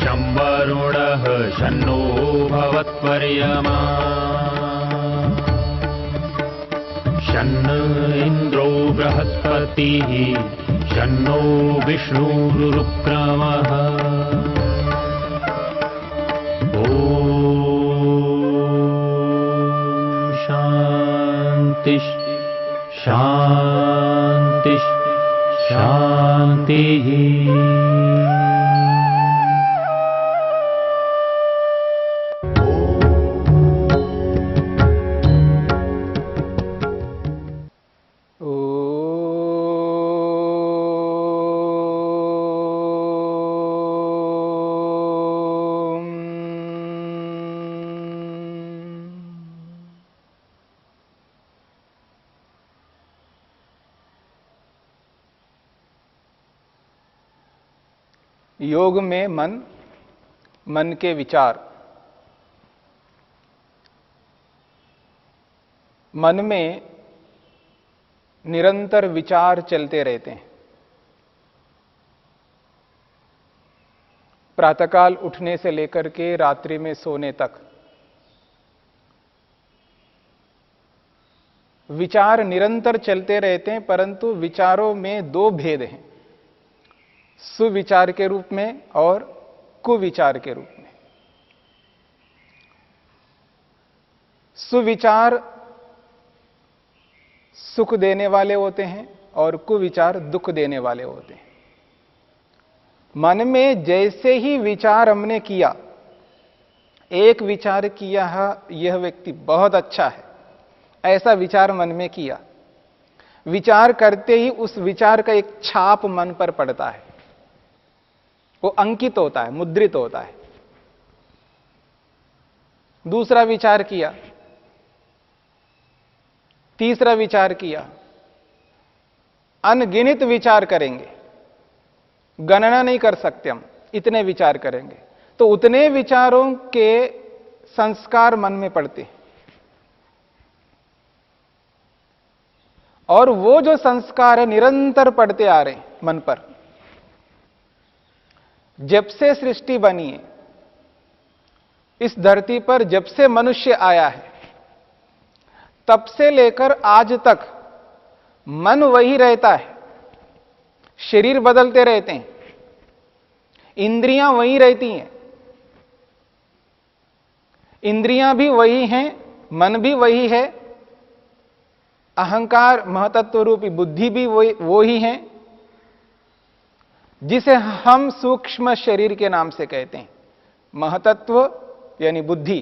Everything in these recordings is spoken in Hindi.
शं वरुणः शन्नो भवत्वर्यमा शन्न इन्द्रो बृहस्पतिः शन्नो विष्णुरुक्रमः ॐ शान्ति शान्ति शान्तिः। योग में मन के विचार। मन में निरंतर विचार चलते रहते हैं। प्रातःकाल उठने से लेकर के रात्रि में सोने तक विचार निरंतर चलते रहते हैं, परंतु विचारों में दो भेद हैं, सुविचार के रूप में और कुविचार के रूप में। सुविचार सुख देने वाले होते हैं और कुविचार दुख देने वाले होते हैं। मन में जैसे ही विचार हमने किया, एक विचार किया यह व्यक्ति बहुत अच्छा है, ऐसा विचार मन में किया, विचार करते ही उस विचार का एक छाप मन पर पड़ता है, वो अंकित होता है, मुद्रित होता है। दूसरा विचार किया, तीसरा विचार किया, अनगिनत विचार करेंगे, गणना नहीं कर सकते हम, इतने विचार करेंगे, तो उतने विचारों के संस्कार मन में पड़ते हैं। और वो जो संस्कार है निरंतर पड़ते आ रहे हैं मन पर। जब से सृष्टि बनी है, इस धरती पर जब से मनुष्य आया है, तब से लेकर आज तक मन वही रहता है। शरीर बदलते रहते हैं, इंद्रियां वही रहती हैं, इंद्रियां भी वही हैं, मन भी वही है, अहंकार महतत्व रूपी बुद्धि भी वो ही है, जिसे हम सूक्ष्म शरीर के नाम से कहते हैं। महतत्व यानी बुद्धि,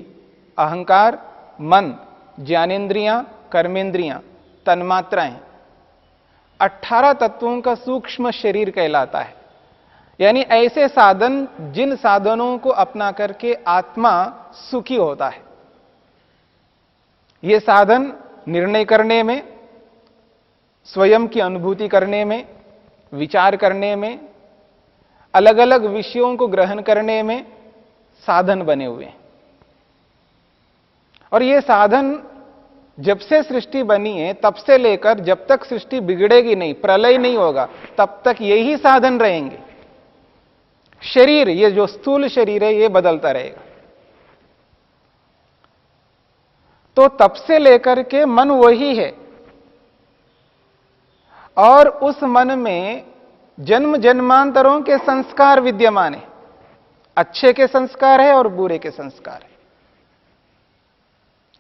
अहंकार, मन, ज्ञानेन्द्रियां, कर्मेंद्रियां, तन्मात्राएं, 18 तत्वों का सूक्ष्म शरीर कहलाता है। यानी ऐसे साधन जिन साधनों को अपना करके आत्मा सुखी होता है। ये साधन निर्णय करने में, स्वयं की अनुभूति करने में, विचार करने में, अलग अलग विषयों को ग्रहण करने में साधन बने हुए हैं। और ये साधन जब से सृष्टि बनी है तब से लेकर जब तक सृष्टि बिगड़ेगी नहीं, प्रलय नहीं होगा, तब तक यही साधन रहेंगे। शरीर, ये जो स्थूल शरीर है, ये बदलता रहेगा। तो तब से लेकर के मन वही है, और उस मन में जन्म जन्मांतरों के संस्कार विद्यमान है। अच्छे के संस्कार है और बुरे के संस्कार है।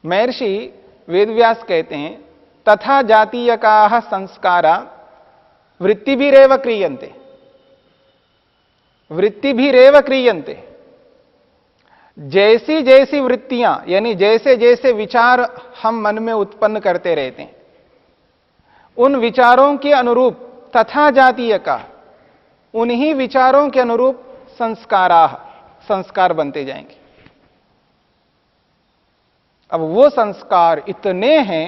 महर्षि वेदव्यास कहते हैं, तथा जातीयकाः संस्कारा वृत्तिभिरेव क्रियन्ते, वृत्तिभिरेव क्रियन्ते। जैसी जैसी वृत्तियां, यानी जैसे जैसे विचार हम मन में उत्पन्न करते रहते हैं, उन विचारों के अनुरूप, तथा जातीय का, उन्हीं विचारों के अनुरूप संस्कार बनते जाएंगे। अब वो संस्कार इतने हैं,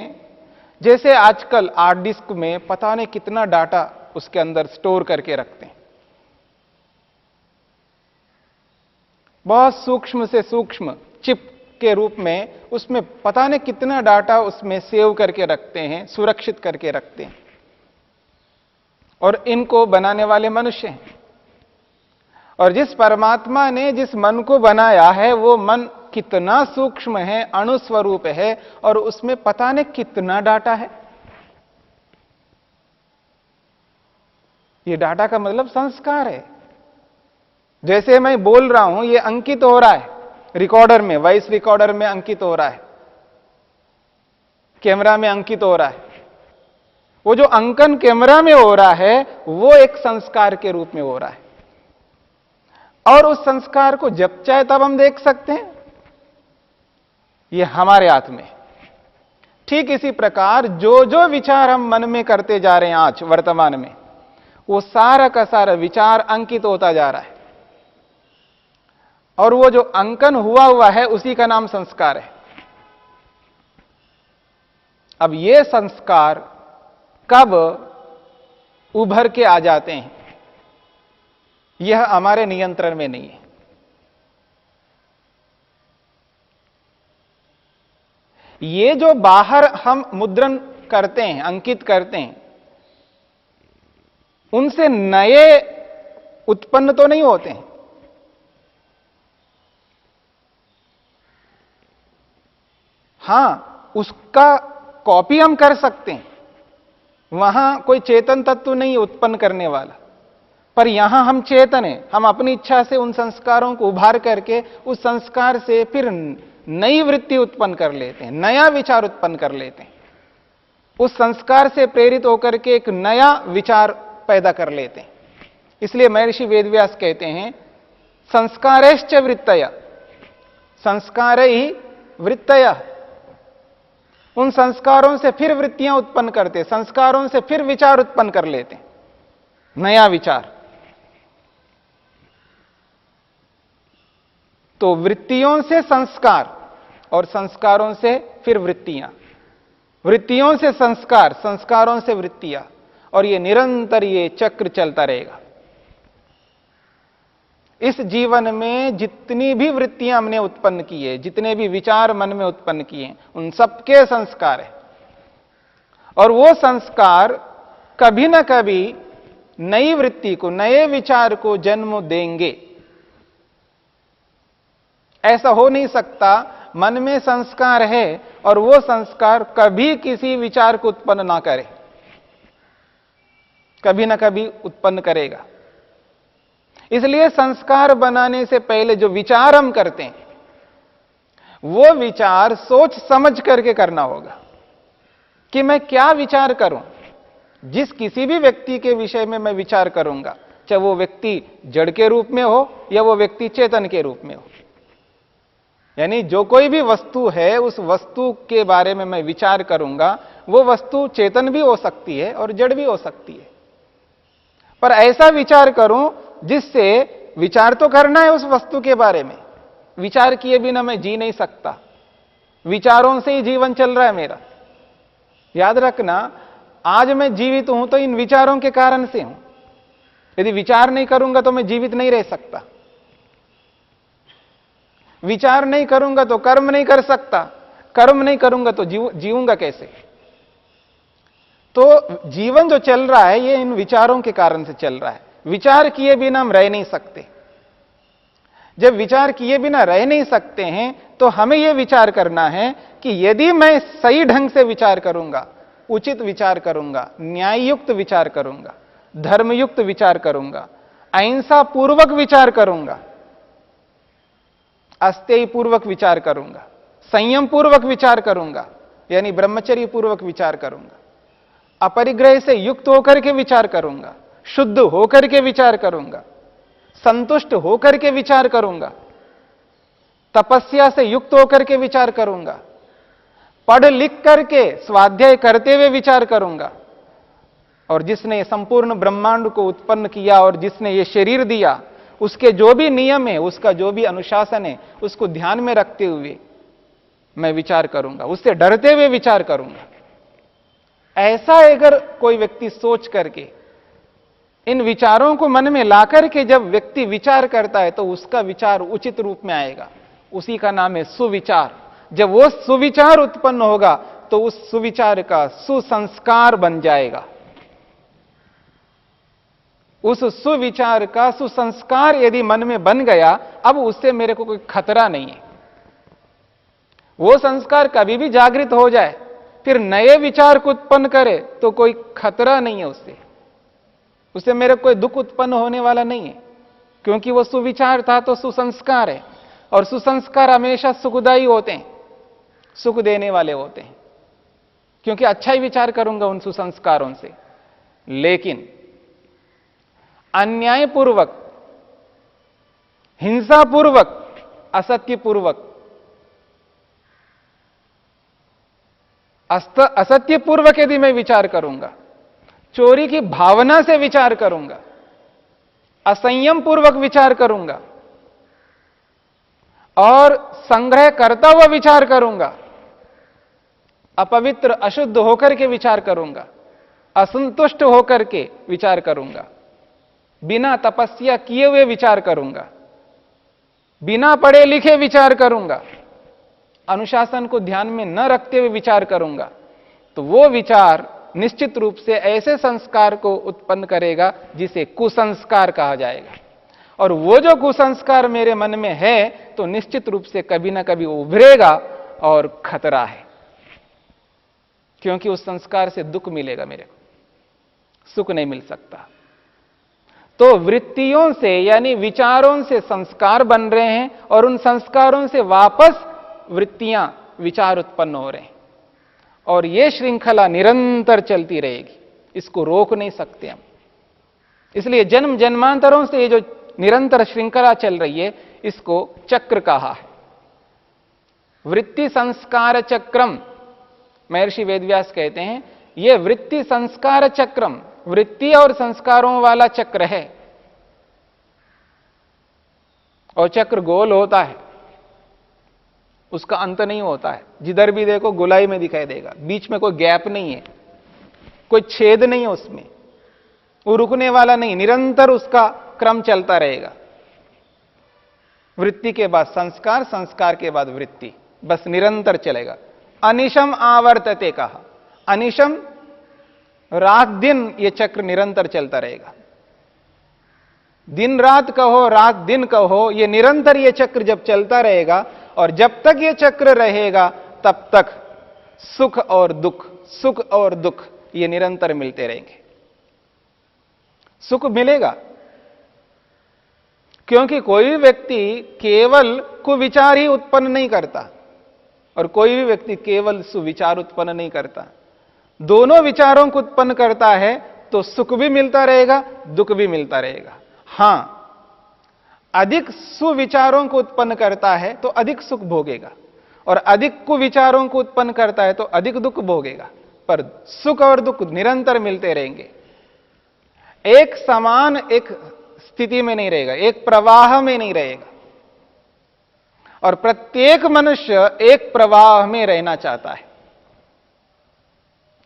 जैसे आजकल हार्ड डिस्क में पता नहीं कितना डाटा उसके अंदर स्टोर करके रखते हैं। बहुत सूक्ष्म से सूक्ष्म चिप के रूप में उसमें पता नहीं कितना डाटा उसमें सेव करके रखते हैं, सुरक्षित करके रखते हैं। और इनको बनाने वाले मनुष्य हैं। और जिस परमात्मा ने जिस मन को बनाया है वो मन कितना सूक्ष्म है, अणुस्वरूप है, और उसमें पता नहीं कितना डाटा है। ये डाटा का मतलब संस्कार है। जैसे मैं बोल रहा हूं, ये अंकित हो रहा है रिकॉर्डर में, वॉइस रिकॉर्डर में अंकित हो रहा है, कैमरा में अंकित हो रहा है। वो जो अंकन कैमरा में हो रहा है वो एक संस्कार के रूप में हो रहा है, और उस संस्कार को जब चाहे तब हम देख सकते हैं। ये हमारे हाथ में। ठीक इसी प्रकार जो जो विचार हम मन में करते जा रहे हैं आज वर्तमान में, वो सारा का सारा विचार अंकित होता जा रहा है, और वो जो अंकन हुआ है उसी का नाम संस्कार है। अब ये संस्कार कब उभर के आ जाते हैं, यह हमारे नियंत्रण में नहीं है। ये जो बाहर हम मुद्रण करते हैं, अंकित करते हैं, उनसे नए उत्पन्न तो नहीं होते हैं। हां, उसका कॉपी हम कर सकते हैं, वहां कोई चेतन तत्व नहीं उत्पन्न करने वाला, पर यहां हम चेतन हैं। हम अपनी इच्छा से उन संस्कारों को उभार करके उस संस्कार से फिर नई वृत्ति उत्पन्न कर लेते हैं, नया विचार उत्पन्न कर लेते हैं, उस संस्कार से प्रेरित होकर के एक नया विचार पैदा कर लेते हैं। इसलिए महर्षि वेदव्यास कहते हैं संस्कारश्च वृत्तय, संस्कार ही वृत्तय। उन संस्कारों से फिर वृत्तियां उत्पन्न करते, संस्कारों से फिर विचार उत्पन्न कर लेते, नया विचार। तो वृत्तियों से संस्कार, और संस्कारों से फिर वृत्तियां, वृत्तियों से संस्कार, संस्कारों से वृत्तियां, और ये निरंतर ये चक्र चलता रहेगा। इस जीवन में जितनी भी वृत्तियां हमने उत्पन्न की है, जितने भी विचार मन में उत्पन्न किए, उन सबके संस्कार है, और वो संस्कार कभी ना कभी नई वृत्ति को, नए विचार को जन्म देंगे। ऐसा हो नहीं सकता मन में संस्कार है और वो संस्कार कभी किसी विचार को उत्पन्न ना करे, कभी ना कभी उत्पन्न करेगा। इसलिए संस्कार बनाने से पहले जो विचार हम करते हैं, वो विचार सोच समझ करके करना होगा कि मैं क्या विचार करूं। जिस किसी भी व्यक्ति के विषय में मैं विचार करूंगा, चाहे वो व्यक्ति जड़ के रूप में हो या वो व्यक्ति चेतन के रूप में हो, यानी जो कोई भी वस्तु है उस वस्तु के बारे में मैं विचार करूंगा, वो वस्तु चेतन भी हो सकती है और जड़ भी हो सकती है, पर ऐसा विचार करूं जिससे, विचार तो करना है उस वस्तु के बारे में, विचार किए बिना मैं जी नहीं सकता, विचारों से ही जीवन चल रहा है मेरा। याद रखना, आज मैं जीवित हूं तो इन विचारों के कारण से हूं। यदि विचार नहीं करूंगा तो मैं जीवित नहीं रह सकता, विचार नहीं करूंगा तो कर्म नहीं कर सकता, कर्म नहीं करूंगा तो जीऊंगा कैसे। तो जीवन जो चल रहा है ये इन विचारों के कारण से चल रहा है। विचार किए बिना हम रह नहीं सकते। जब विचार किए बिना रह नहीं सकते हैं तो हमें यह विचार करना है कि यदि मैं सही ढंग से विचार करूंगा, उचित विचार करूंगा, न्याययुक्त विचार करूंगा, धर्मयुक्त विचार करूंगा, अहिंसा पूर्वक विचार करूंगा, अस्तेय पूर्वक विचार करूंगा, संयम पूर्वक विचार करूंगा, यानी ब्रह्मचर्य पूर्वक विचार करूंगा, अपरिग्रह से युक्त होकर के विचार करूंगा, शुद्ध होकर के विचार करूंगा, संतुष्ट होकर के विचार करूंगा, तपस्या से युक्त होकर के विचार करूंगा, पढ़ लिख करके स्वाध्याय करते हुए विचार करूंगा, और जिसने संपूर्ण ब्रह्मांड को उत्पन्न किया और जिसने ये शरीर दिया, उसके जो भी नियम है, उसका जो भी अनुशासन है, उसको ध्यान में रखते हुए मैं विचार करूंगा, उससे डरते हुए विचार करूंगा। ऐसा अगर कोई व्यक्ति सोच करके इन विचारों को मन में लाकर के जब व्यक्ति विचार करता है तो उसका विचार उचित रूप में आएगा, उसी का नाम है सुविचार। जब वो सुविचार उत्पन्न होगा तो उस सुविचार का सुसंस्कार बन जाएगा, उस सुविचार का सुसंस्कार यदि मन में बन गया, अब उससे मेरे को कोई खतरा नहीं है। वो संस्कार कभी भी जागृत हो जाए, फिर नए विचार को उत्पन्न करे तो कोई खतरा नहीं है उससे। उससे मेरे कोई दुख उत्पन्न होने वाला नहीं है, क्योंकि वो सुविचार था तो सुसंस्कार है, और सुसंस्कार हमेशा सुखदायी होते हैं, सुख देने वाले होते हैं, क्योंकि अच्छा ही विचार करूंगा उन सुसंस्कारों से। लेकिन अन्यायपूर्वक, हिंसापूर्वक, असत्यपूर्वक, असत्यपूर्वक यदि मैं विचार करूंगा, चोरी की भावना से विचार करूंगा, असंयम पूर्वक विचार करूंगा और संग्रह करता हुआ विचार करूंगा, अपवित्र अशुद्ध होकर के विचार करूंगा, असंतुष्ट होकर के विचार करूंगा, बिना तपस्या किए हुए विचार करूंगा, बिना पढ़े लिखे विचार करूंगा, अनुशासन को ध्यान में न रखते हुए विचार करूंगा, तो वो विचार निश्चित रूप से ऐसे संस्कार को उत्पन्न करेगा जिसे कुसंस्कार कहा जाएगा। और वो जो कुसंस्कार मेरे मन में है तो निश्चित रूप से कभी ना कभी उभरेगा और खतरा है, क्योंकि उस संस्कार से दुख मिलेगा, मेरे को सुख नहीं मिल सकता। तो वृत्तियों से यानी विचारों से संस्कार बन रहे हैं और उन संस्कारों से वापस वृत्तियां, विचार उत्पन्न हो रहे हैं, और यह श्रृंखला निरंतर चलती रहेगी, इसको रोक नहीं सकते हम। इसलिए जन्म जन्मांतरों से ये जो निरंतर श्रृंखला चल रही है, इसको चक्र कहा है। वृत्ति संस्कार चक्रम, महर्षि वेदव्यास कहते हैं, यह वृत्ति संस्कार चक्रम, वृत्ति और संस्कारों वाला चक्र है। और चक्र गोल होता है, उसका अंत नहीं होता है। जिधर भी देखो गोलाई में दिखाई देगा, बीच में कोई गैप नहीं है, कोई छेद नहीं है उसमें, वो रुकने वाला नहीं, निरंतर उसका क्रम चलता रहेगा। वृत्ति के बाद संस्कार, संस्कार के बाद वृत्ति, बस निरंतर चलेगा। अनिशम आवर्तते कहा, अनिशम रात दिन ये चक्र निरंतर चलता रहेगा। दिन रात कहो, रात दिन कहो, ये निरंतर ये चक्र जब चलता रहेगा, और जब तक ये चक्र रहेगा तब तक सुख और दुख, सुख और दुख ये निरंतर मिलते रहेंगे। सुख मिलेगा, क्योंकि कोई भी व्यक्ति केवल कुविचार ही उत्पन्न नहीं करता और कोई भी व्यक्ति केवल सुविचार उत्पन्न नहीं करता। दोनों विचारों को उत्पन्न करता है तो सुख भी मिलता रहेगा, दुख भी मिलता रहेगा। हां, अधिक सुविचारों को उत्पन्न करता है तो अधिक सुख भोगेगा, और अधिक कुविचारों को उत्पन्न करता है तो अधिक दुख भोगेगा, पर सुख और दुख निरंतर मिलते रहेंगे। एक समान एक स्थिति में नहीं रहेगा, एक प्रवाह में नहीं रहेगा। और प्रत्येक मनुष्य एक प्रवाह में रहना चाहता है।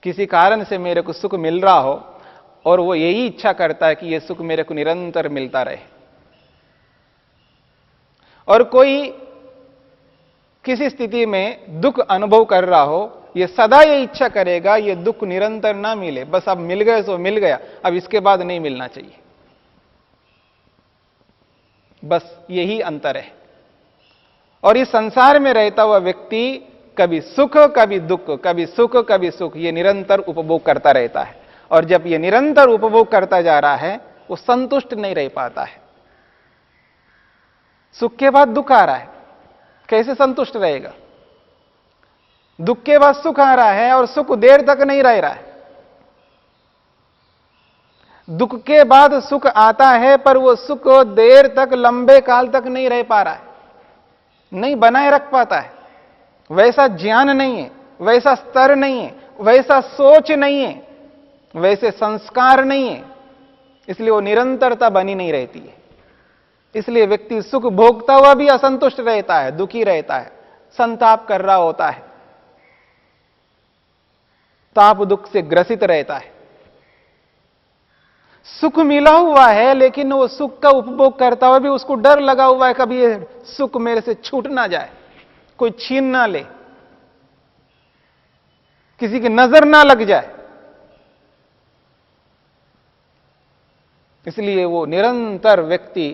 किसी कारण से मेरे को सुख मिल रहा हो और वो यही इच्छा करता है कि यह सुख मेरे को निरंतर मिलता रहे। और कोई किसी स्थिति में दुख अनुभव कर रहा हो, यह सदा ये इच्छा करेगा ये दुख निरंतर ना मिले, बस अब मिल गए तो मिल गया, अब इसके बाद नहीं मिलना चाहिए। बस यही अंतर है। और इस संसार में रहता हुआ व्यक्ति कभी सुख कभी दुख, कभी सुख कभी सुख, ये निरंतर उपभोग करता रहता है। और जब ये निरंतर उपभोग करता जा रहा है, वो संतुष्ट नहीं रह पाता है। सुख के बाद दुख आ रहा है, कैसे संतुष्ट रहेगा? दुख के बाद सुख आ रहा है और सुख देर तक नहीं रह रहा है। दुख के बाद सुख आता है पर वो सुख देर तक, लंबे काल तक नहीं रह पा रहा है, नहीं बनाए रख पाता है। वैसा ज्ञान नहीं है, वैसा स्तर नहीं है, वैसा सोच नहीं है, वैसे संस्कार नहीं है, इसलिए वो निरंतरता बनी नहीं रहती है। इसलिए व्यक्ति सुख भोगता हुआ भी असंतुष्ट रहता है, दुखी रहता है, संताप कर रहा होता है, ताप दुख से ग्रसित रहता है। सुख मिला हुआ है लेकिन वो सुख का उपभोग करता हुआ भी उसको डर लगा हुआ है, कभी ये सुख मेरे से छूट ना जाए, कोई छीन ना ले, किसी की नजर ना लग जाए। इसलिए वो निरंतर व्यक्ति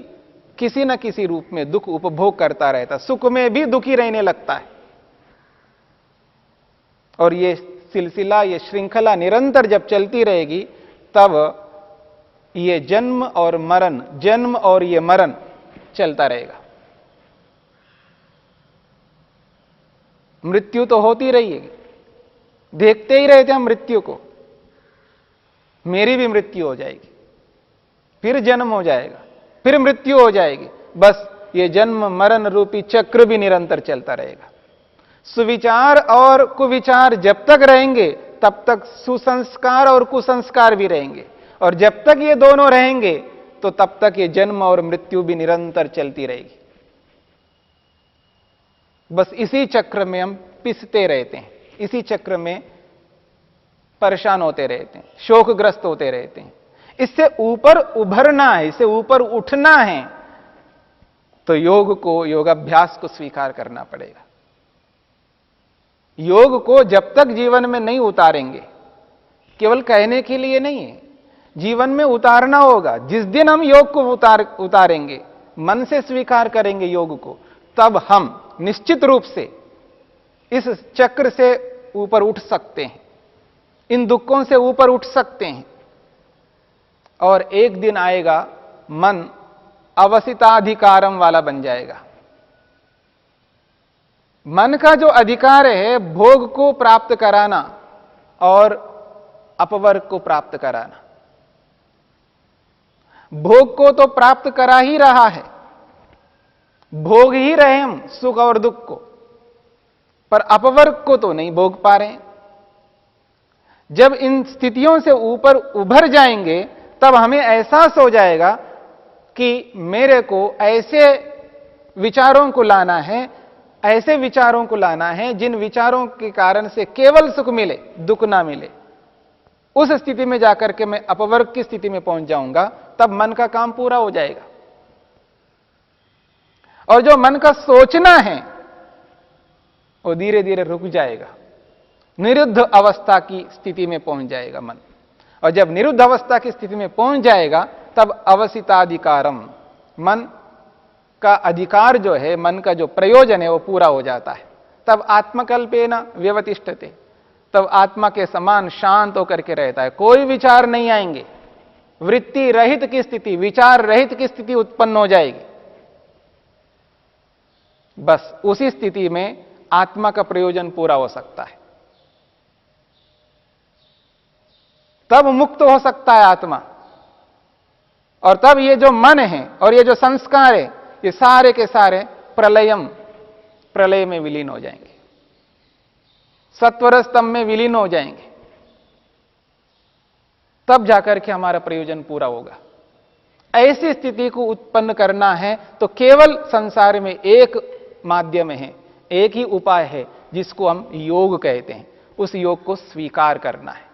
किसी न किसी रूप में दुख उपभोग करता रहता, सुख में भी दुखी रहने लगता है। और ये सिलसिला, ये श्रृंखला निरंतर जब चलती रहेगी, तब ये जन्म और ये मरण चलता रहेगा। मृत्यु तो होती रहेगी, देखते ही रहते हम मृत्यु को। मेरी भी मृत्यु हो जाएगी, फिर जन्म हो जाएगा, फिर मृत्यु हो जाएगी। बस ये जन्म मरण रूपी चक्र भी निरंतर चलता रहेगा। सुविचार और कुविचार जब तक रहेंगे, तब तक सुसंस्कार और कुसंस्कार भी रहेंगे, और जब तक ये दोनों रहेंगे, तो तब तक ये जन्म और मृत्यु भी निरंतर चलती रहेगी। बस इसी चक्र में हम पिसते रहते हैं, इसी चक्र में परेशान होते रहते हैं, शोकग्रस्त होते रहते हैं। इससे ऊपर उभरना है, इससे ऊपर उठना है, तो योग को, योगाभ्यास को स्वीकार करना पड़ेगा। योग को जब तक जीवन में नहीं उतारेंगे, केवल कहने के लिए नहीं है, जीवन में उतारना होगा। जिस दिन हम योग को उतारेंगे, मन से स्वीकार करेंगे योग को, तब हम निश्चित रूप से इस चक्र से ऊपर उठ सकते हैं, इन दुखों से ऊपर उठ सकते हैं। और एक दिन आएगा, मन अवसिताधिकारम वाला बन जाएगा। मन का जो अधिकार है, भोग को प्राप्त कराना और अपवर्ग को प्राप्त कराना। भोग को तो प्राप्त करा ही रहा है, भोग ही रहे हम सुख और दुख को, पर अपवर्ग को तो नहीं भोग पा रहे हैं। जब इन स्थितियों से ऊपर उभर जाएंगे, तब हमें एहसास हो जाएगा कि मेरे को ऐसे विचारों को लाना है, ऐसे विचारों को लाना है जिन विचारों के कारण से केवल सुख मिले, दुख ना मिले। उस स्थिति में जाकर के मैं अपवर्ग की स्थिति में पहुंच जाऊंगा, तब मन का काम पूरा हो जाएगा। और जो मन का सोचना है, वो धीरे धीरे रुक जाएगा, निरुद्ध अवस्था की स्थिति में पहुंच जाएगा मन। और जब निरुद्ध अवस्था की स्थिति में पहुंच जाएगा, तब अवसिताधिकारम, मन का अधिकार जो है, मन का जो प्रयोजन है, वो पूरा हो जाता है। तब आत्मकल्पेन व्यवतिष्ठते, तब आत्मा के समान शांत होकर के रहता है। कोई विचार नहीं आएंगे, वृत्ति रहित की स्थिति, विचार रहित की स्थिति उत्पन्न हो जाएगी। बस उसी स्थिति में आत्मा का प्रयोजन पूरा हो सकता है, तब मुक्त हो सकता है आत्मा। और तब ये जो मन है और ये जो संस्कार है, ये सारे के सारे प्रलय में विलीन हो जाएंगे, सत्वर स्तंभ में विलीन हो जाएंगे। तब जाकर के हमारा प्रयोजन पूरा होगा। ऐसी स्थिति को उत्पन्न करना है तो केवल संसार में एक माध्यम है, एक ही उपाय है, जिसको हम योग कहते हैं। उस योग को स्वीकार करना है।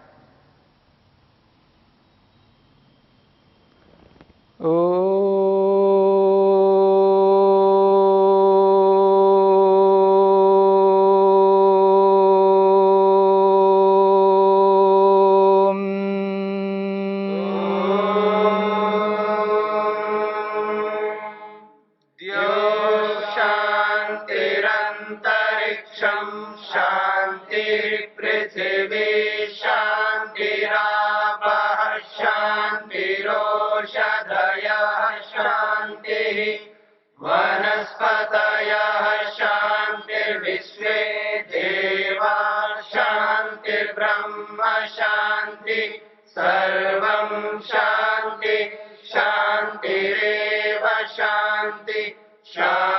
शांतिरंतरिक्षं शांतिर्पृथिवी शांतिरापः शांतिरोषधयः शांतिः वनस्पतयः शांतिर्विश्वे देवा शांतिर्ब्रह्म शांति सर्वं शांति शांतिरेव शांति शांति